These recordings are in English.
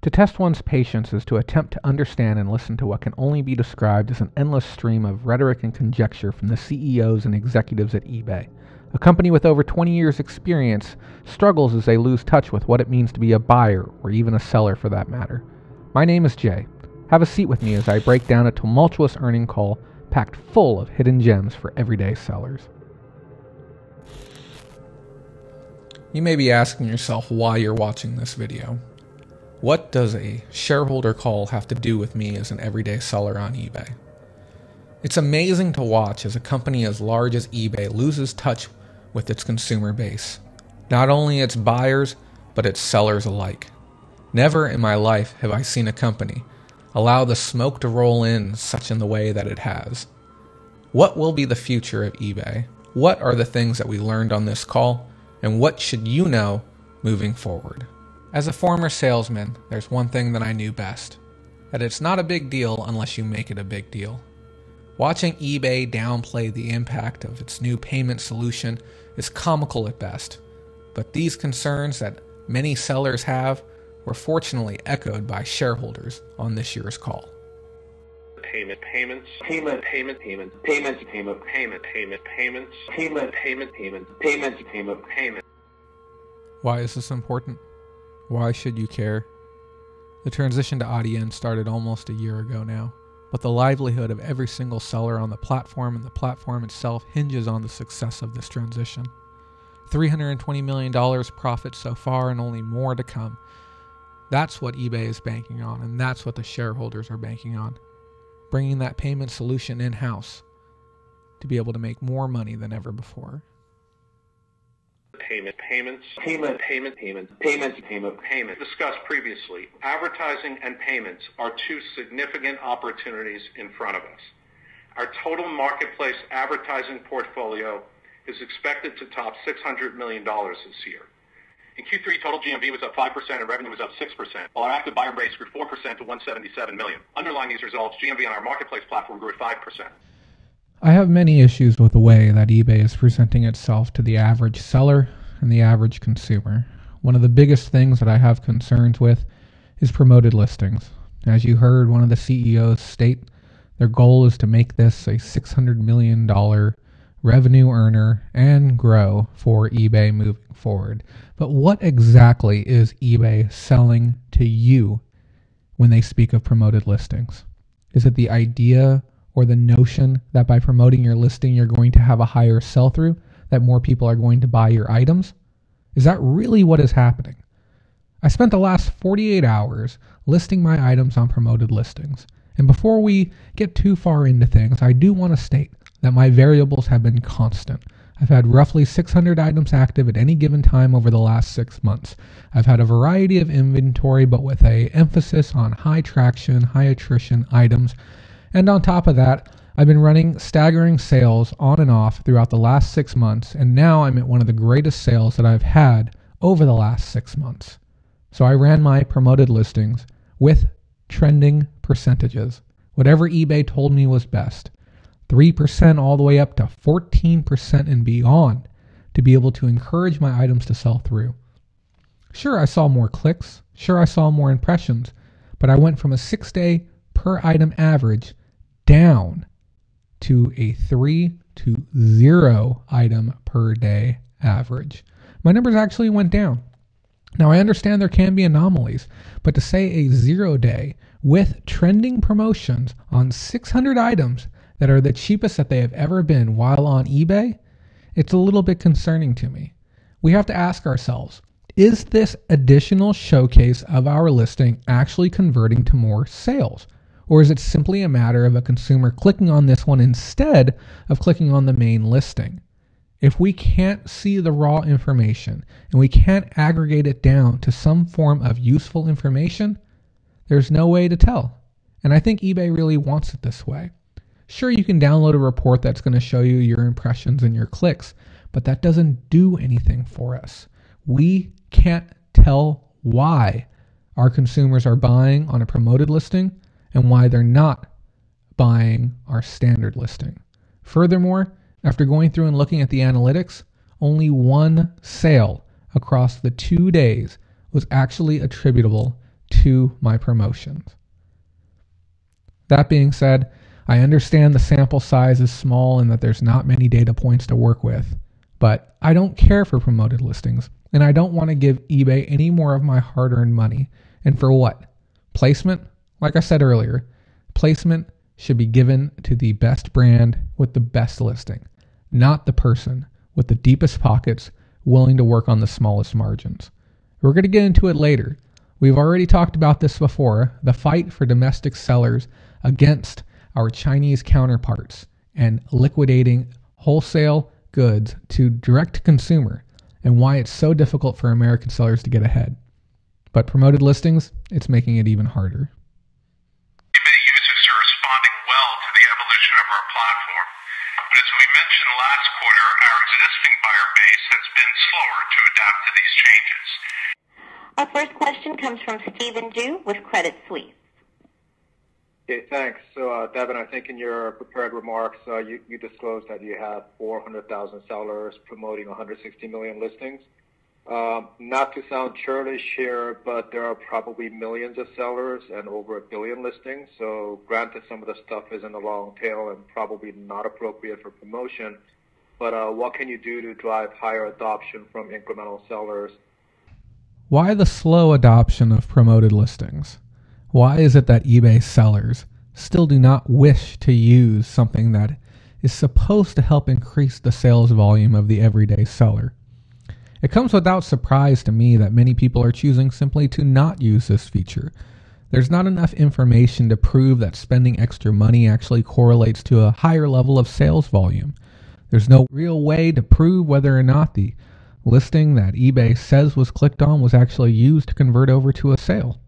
To test one's patience is to attempt to understand and listen to what can only be described as an endless stream of rhetoric and conjecture from the CEOs and executives at eBay. A company with over 20 years' experience struggles as they lose touch with what it means to be a buyer, or even a seller for that matter. My name is Jay. Have a seat with me as I break down a tumultuous earning call packed full of hidden gems for everyday sellers. You may be asking yourself why you're watching this video. What does a shareholder call have to do with me as an everyday seller on eBay? It's amazing to watch as a company as large as eBay loses touch with its consumer base. Not only its buyers, but its sellers alike. Never in my life have I seen a company allow the smoke to roll in such in the way that it has. What will be the future of eBay? What are the things that we learned on this call? And what should you know moving forward? As a former salesman, there's one thing that I knew best, that it's not a big deal unless you make it a big deal. Watching eBay downplay the impact of its new payment solution is comical at best, but these concerns that many sellers have were fortunately echoed by shareholders on this year's call. Payments. Why is this important? Why should you care? The transition to AudiEnd started almost a year ago now, but the livelihood of every single seller on the platform and the platform itself hinges on the success of this transition. $320 million profit so far and only more to come. That's what eBay is banking on, and that's what the shareholders are banking on. Bringing that payment solution in-house to be able to make more money than ever before. Payments. Discussed previously, advertising and payments are two significant opportunities in front of us. Our total marketplace advertising portfolio is expected to top $600 million this year. In Q3, total GMV was up 5% and revenue was up 6%, while our active buyer base grew 4% to 177 million. Underlying these results, GMV on our marketplace platform grew at 5%. I have many issues with the way that eBay is presenting itself to the average seller and the average consumer. One of the biggest things that I have concerns with is promoted listings. As you heard one of the CEOs state, their goal is to make this a $600 million revenue earner and grow for eBay moving forward. But what exactly is eBay selling to you when they speak of promoted listings? Is it the idea or the notion that by promoting your listing, you're going to have a higher sell-through, that more people are going to buy your items? Is that really what is happening? I spent the last 48 hours listing my items on promoted listings. And before we get too far into things, I do want to state that my variables have been constant. I've had roughly 600 items active at any given time over the last 6 months. I've had a variety of inventory, but with an emphasis on high traction, high attrition items. And on top of that, I've been running staggering sales on and off throughout the last 6 months, and now I'm at one of the greatest sales that I've had over the last 6 months. So I ran my promoted listings with trending percentages, whatever eBay told me was best, 3% all the way up to 14% and beyond, to be able to encourage my items to sell through. Sure, I saw more clicks, sure I saw more impressions, but I went from a 6-day per item average down to a 3 to 0 item per day average. My numbers actually went down. Now I understand there can be anomalies, but to say a 0 day with trending promotions on 600 items that are the cheapest that they have ever been while on eBay, it's a little bit concerning to me. We have to ask ourselves, is this additional showcase of our listing actually converting to more sales? Or is it simply a matter of a consumer clicking on this one instead of clicking on the main listing? If we can't see the raw information and we can't aggregate it down to some form of useful information, there's no way to tell. And I think eBay really wants it this way. Sure, you can download a report that's going to show you your impressions and your clicks, but that doesn't do anything for us. We can't tell why our consumers are buying on a promoted listing and why they're not buying our standard listing. Furthermore, after going through and looking at the analytics, only one sale across the 2 days was actually attributable to my promotions. That being said, I understand the sample size is small and that there's not many data points to work with, but I don't care for promoted listings, and I don't want to give eBay any more of my hard-earned money. And for what? Placement? Like I said earlier, placement should be given to the best brand with the best listing, not the person with the deepest pockets willing to work on the smallest margins. We're going to get into it later. We've already talked about this before, the fight for domestic sellers against our Chinese counterparts and liquidating wholesale goods to direct consumer, and why it's so difficult for American sellers to get ahead. But promoted listings, it's making it even harder. eBay users are responding well to the evolution of our platform, but as we mentioned last quarter, our existing buyer base has been slower to adapt to these changes. Our first question comes from Stephen Ju with Credit Suisse. Okay, thanks. So, Devin, I think in your prepared remarks, you disclosed that you have 400,000 sellers promoting 160 million listings. Not to sound churlish here, but there are probably millions of sellers and over 1 billion listings. So granted, some of the stuff is in the long tail and probably not appropriate for promotion, but what can you do to drive higher adoption from incremental sellers? Why the slow adoption of promoted listings? Why is it that eBay sellers still do not wish to use something that is supposed to help increase the sales volume of the everyday seller? It comes without surprise to me that many people are choosing simply to not use this feature. There's not enough information to prove that spending extra money actually correlates to a higher level of sales volume. There's no real way to prove whether or not the listing that eBay says was clicked on was actually used to convert over to a sale.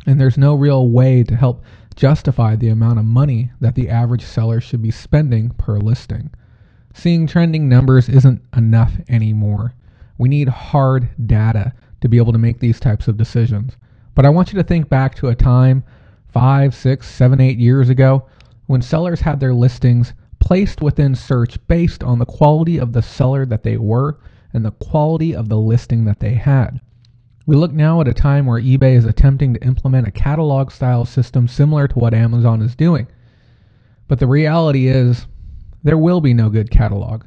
And there's no real way to help justify the amount of money that the average seller should be spending per listing. Seeing trending numbers isn't enough anymore. We need hard data to be able to make these types of decisions. But I want you to think back to a time 5, 6, 7, 8 years ago when sellers had their listings placed within search based on the quality of the seller that they were and the quality of the listing that they had. We look now at a time where eBay is attempting to implement a catalog-style system similar to what Amazon is doing. But the reality is, there will be no good catalog.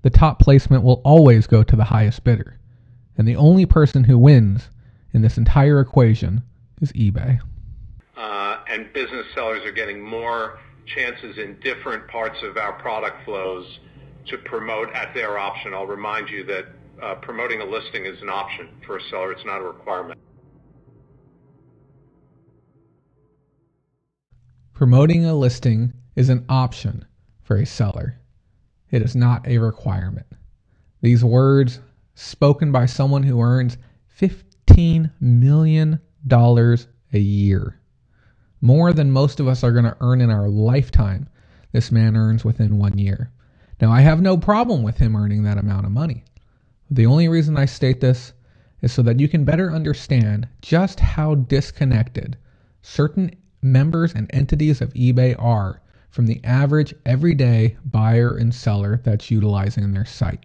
The top placement will always go to the highest bidder. And the only person who wins in this entire equation is eBay. And business sellers are getting more chances in different parts of our product flows to promote at their option. I'll remind you that promoting a listing is an option for a seller. It's not a requirement. Promoting a listing is an option for a seller. It is not a requirement. These words, spoken by someone who earns $15 million a year, more than most of us are going to earn in our lifetime, this man earns within 1 year. Now, I have no problem with him earning that amount of money. The only reason I state this is so that you can better understand just how disconnected certain members and entities of eBay are from the average everyday buyer and seller that's utilizing their site.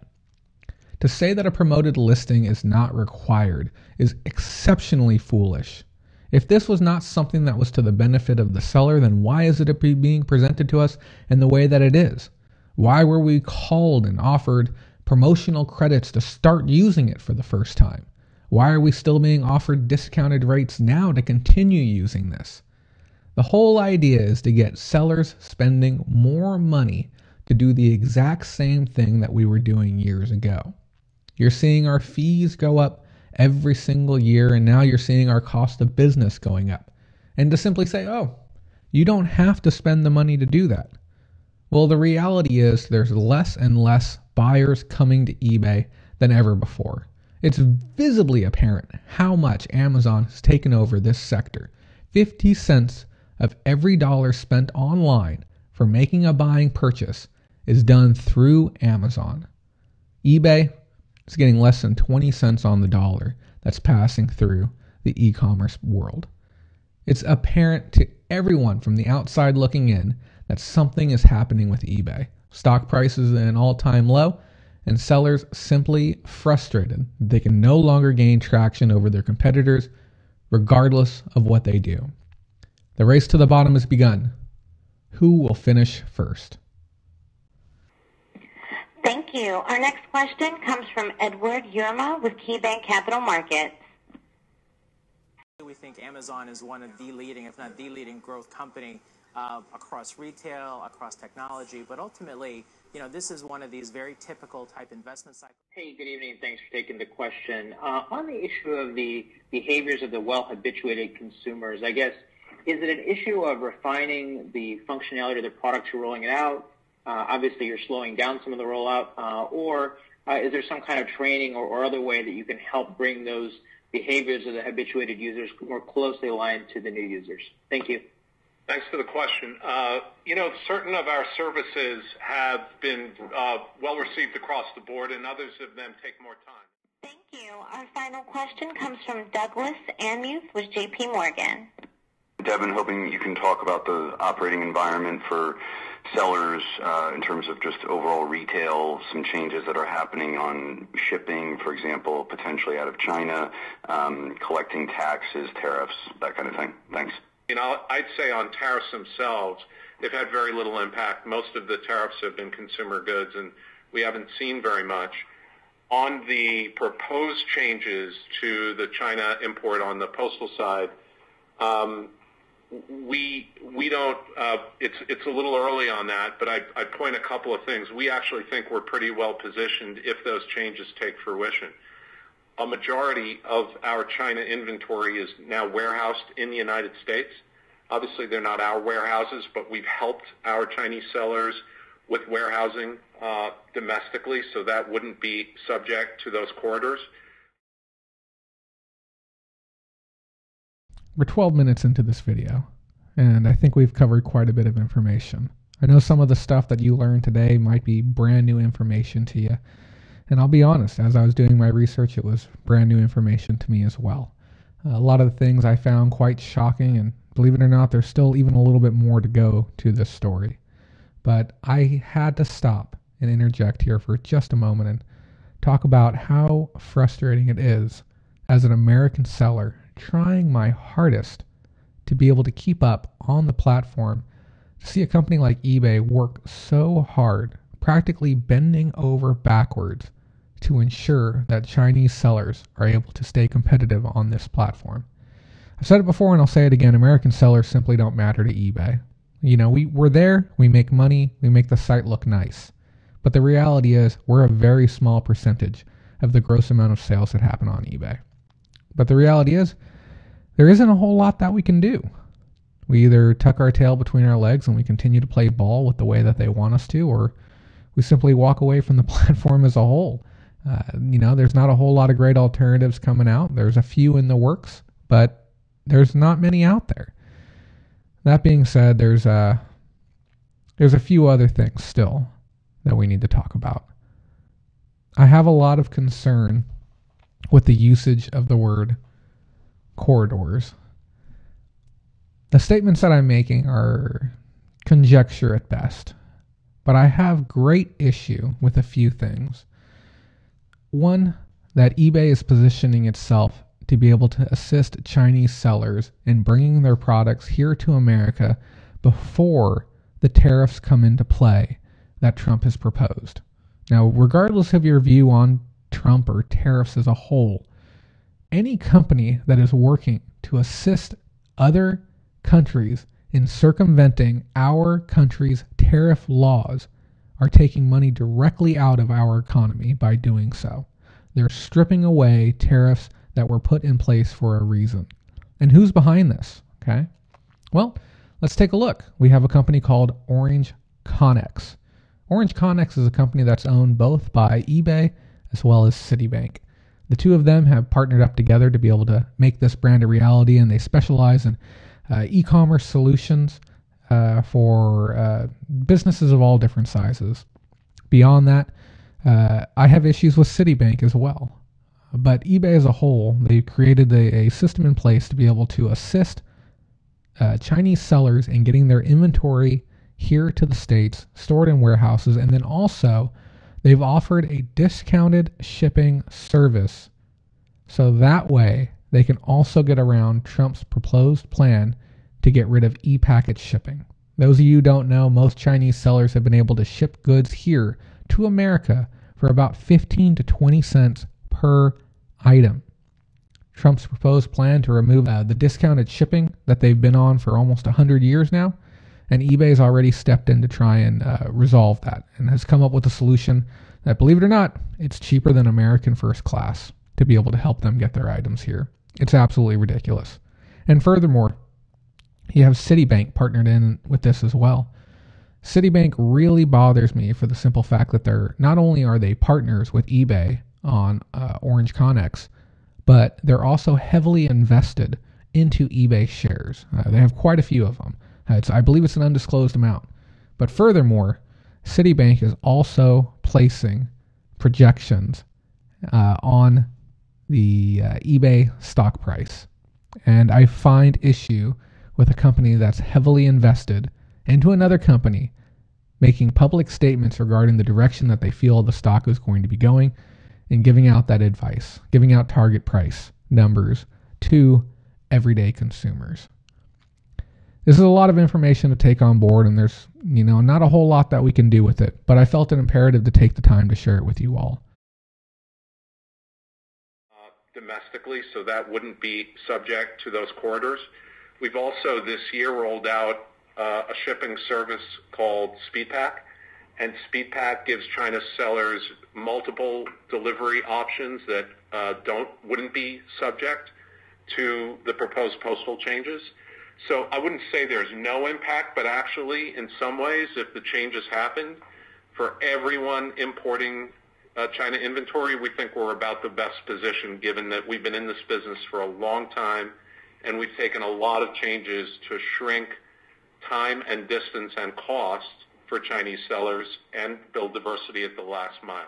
To say that a promoted listing is not required is exceptionally foolish. If this was not something that was to the benefit of the seller, then why is it being presented to us in the way that it is? Why were we called and offered promotional credits to start using it for the first time? Why are we still being offered discounted rates now to continue using this? The whole idea is to get sellers spending more money to do the exact same thing that we were doing years ago. You're seeing our fees go up every single year, and now you're seeing our cost of business going up. And to simply say, oh, you don't have to spend the money to do that. Well, the reality is there's less and less buyers coming to eBay than ever before. It's visibly apparent how much Amazon has taken over this sector. 50 cents of every dollar spent online for making a buying purchase is done through Amazon. eBay is getting less than 20 cents on the dollar that's passing through the e-commerce world. It's apparent to everyone from the outside looking in that something is happening with eBay. Stock prices at an all-time low, and sellers simply frustrated they can no longer gain traction over their competitors, regardless of what they do. The race to the bottom has begun. Who will finish first? Thank you. Our next question comes from Edward Yerma with KeyBanc Capital Markets. We think Amazon is one of the leading, if not the leading, growth company across retail, across technology, but ultimately, this is one of these very typical type investment cycles. Hey, good evening. Thanks for taking the question. On the issue of the behaviors of the well-habituated consumers, I guess, is it an issue of refining the functionality of the products you're rolling it out? Obviously, you're slowing down some of the rollout, or is there some kind of training or other way that you can help bring those behaviors of the habituated users more closely aligned to the new users? Thank you. Thanks for the question. Certain of our services have been well received across the board, and others of them take more time. Thank you. Our final question comes from Douglas Anmuth with J.P. Morgan. Devin, hoping you can talk about the operating environment for sellers in terms of just overall retail, some changes that are happening on shipping, for example, potentially out of China, collecting taxes, tariffs, that kind of thing. Thanks. I'd say on tariffs themselves, they've had very little impact. Most of the tariffs have been consumer goods, and we haven't seen very much. On the proposed changes to the China import on the postal side, we don't, it's a little early on that, but I'd point a couple of things. We actually think we're pretty well positioned if those changes take fruition. A majority of our China inventory is now warehoused in the United States. Obviously, they're not our warehouses, but we've helped our Chinese sellers with warehousing domestically, so that wouldn't be subject to those corridors. We're 12 minutes into this video, and I think we've covered quite a bit of information. I know some of the stuff that you learned today might be brand new information to you, and I'll be honest, as I was doing my research, it was brand new information to me as well. A lot of the things I found quite shocking, and believe it or not, there's still even a little bit more to go to this story. But I had to stop and interject here for just a moment and talk about how frustrating it is as an American seller trying my hardest to be able to keep up on the platform, to see a company like eBay work so hard, practically bending over backwards to ensure that Chinese sellers are able to stay competitive on this platform. I've said it before and I'll say it again, American sellers simply don't matter to eBay. We're there, we make money, we make the site look nice. But the reality is we're a very small percentage of the gross amount of sales that happen on eBay. But the reality is, there isn't a whole lot that we can do. We either tuck our tail between our legs and we continue to play ball with the way that they want us to, or we simply walk away from the platform as a whole. There's not a whole lot of great alternatives coming out. There's a few in the works, but there's not many out there. That being said, there's a few other things still that we need to talk about. I have a lot of concern with the usage of the word corridors. The statements that I'm making are conjecture at best, but I have great issue with a few things. One, that eBay is positioning itself to be able to assist Chinese sellers in bringing their products here to America before the tariffs come into play that Trump has proposed. Now, regardless of your view on Trump or tariffs as a whole, any company that is working to assist other countries in circumventing our country's tariff laws are taking money directly out of our economy by doing so. They're stripping away tariffs that were put in place for a reason. And who's behind this? Okay. Well, let's take a look. We have a company called Orange Connex. Orange Connex is a company that's owned both by eBay as well as Citibank. The two of them have partnered up together to be able to make this brand a reality, and they specialize in e-commerce solutions for businesses of all different sizes. Beyond that, I have issues with Citibank as well. But eBay as a whole, they created a system in place to be able to assist Chinese sellers in getting their inventory here to the States, stored in warehouses, and then also they've offered a discounted shipping service. So that way they can also get around Trump's proposed plan to get rid of e-package shipping. Those of you who don't know, most Chinese sellers have been able to ship goods here to America for about 15 to 20 cents per item. Trump's proposed plan to remove the discounted shipping that they've been on for almost 100 years now, and eBay's already stepped in to try and resolve that and has come up with a solution that, believe it or not, it's cheaper than American first class to be able to help them get their items here. It's absolutely ridiculous. And furthermore, you have Citibank partnered in with this as well. Citibank really bothers me for the simple fact that they're not only are they partners with eBay on Orange Connex, but they're also heavily invested into eBay shares. They have quite a few of them. I believe it's an undisclosed amount. But furthermore, Citibank is also placing projections on the eBay stock price. And I find issue with a company that's heavily invested into another company making public statements regarding the direction that they feel the stock is going to be going and giving out that advice, giving out target price numbers to everyday consumers. This is a lot of information to take on board, and there's, not a whole lot that we can do with it, but I felt it imperative to take the time to share it with you all. Domestically, so that wouldn't be subject to those corridors. We've also this year rolled out a shipping service called SpeedPack, and SpeedPack gives China sellers multiple delivery options that wouldn't be subject to the proposed postal changes. So I wouldn't say there's no impact, but actually, in some ways, if the changes happened, for everyone importing China inventory, we think we're about the best position, given that we've been in this business for a long time, and we've taken a lot of changes to shrink time and distance and cost for Chinese sellers and build diversity at the last mile.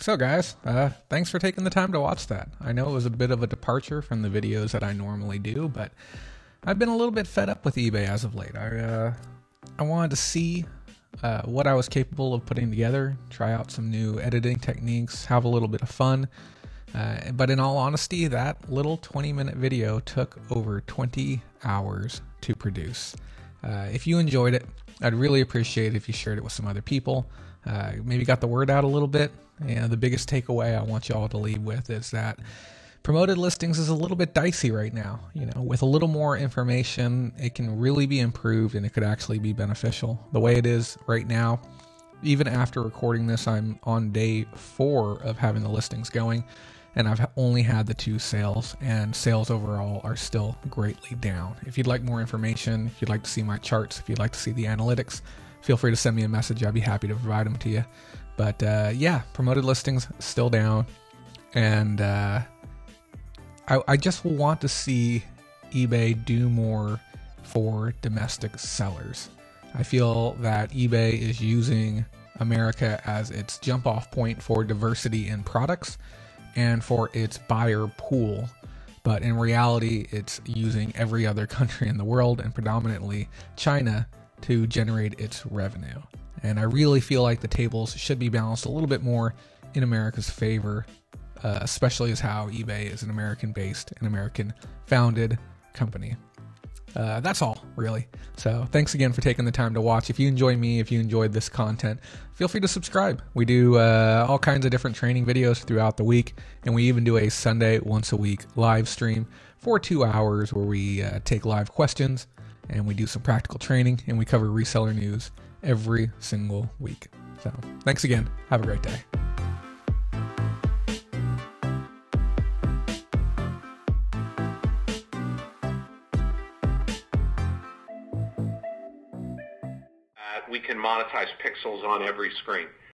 So guys, thanks for taking the time to watch that. I know it was a bit of a departure from the videos that I normally do, but I've been a little bit fed up with eBay as of late. I wanted to see what I was capable of putting together, try out some new editing techniques, have a little bit of fun. But in all honesty, that little 20-minute video took over 20 hours to produce. If you enjoyed it, I'd really appreciate it if you shared it with some other people. Maybe got the word out a little bit. And the biggest takeaway I want y'all to leave with is that promoted listings is a little bit dicey right now. With a little more information, it can really be improved and it could actually be beneficial. The way it is right now, even after recording this, I'm on day 4 of having the listings going, and I've only had the 2 sales, and sales overall are still greatly down. If you'd like more information, if you'd like to see my charts, if you'd like to see the analytics, feel free to send me a message. I'd be happy to provide them to you. But yeah, promoted listings still down, and I just want to see eBay do more for domestic sellers. I feel that eBay is using America as its jump-off point for diversity in products and for its buyer pool, but in reality, it's using every other country in the world and predominantly China to generate its revenue. And I really feel like the tables should be balanced a little bit more in America's favor, especially as how eBay is an American-based and American-founded company. That's all, really. So thanks again for taking the time to watch. If you enjoy me, if you enjoyed this content, feel free to subscribe. We do all kinds of different training videos throughout the week, and we even do a Sunday once a week live stream for 2 hours where we take live questions, and we do some practical training, and we cover reseller news every single week. So thanks again. Have a great day. We can monetize pixels on every screen.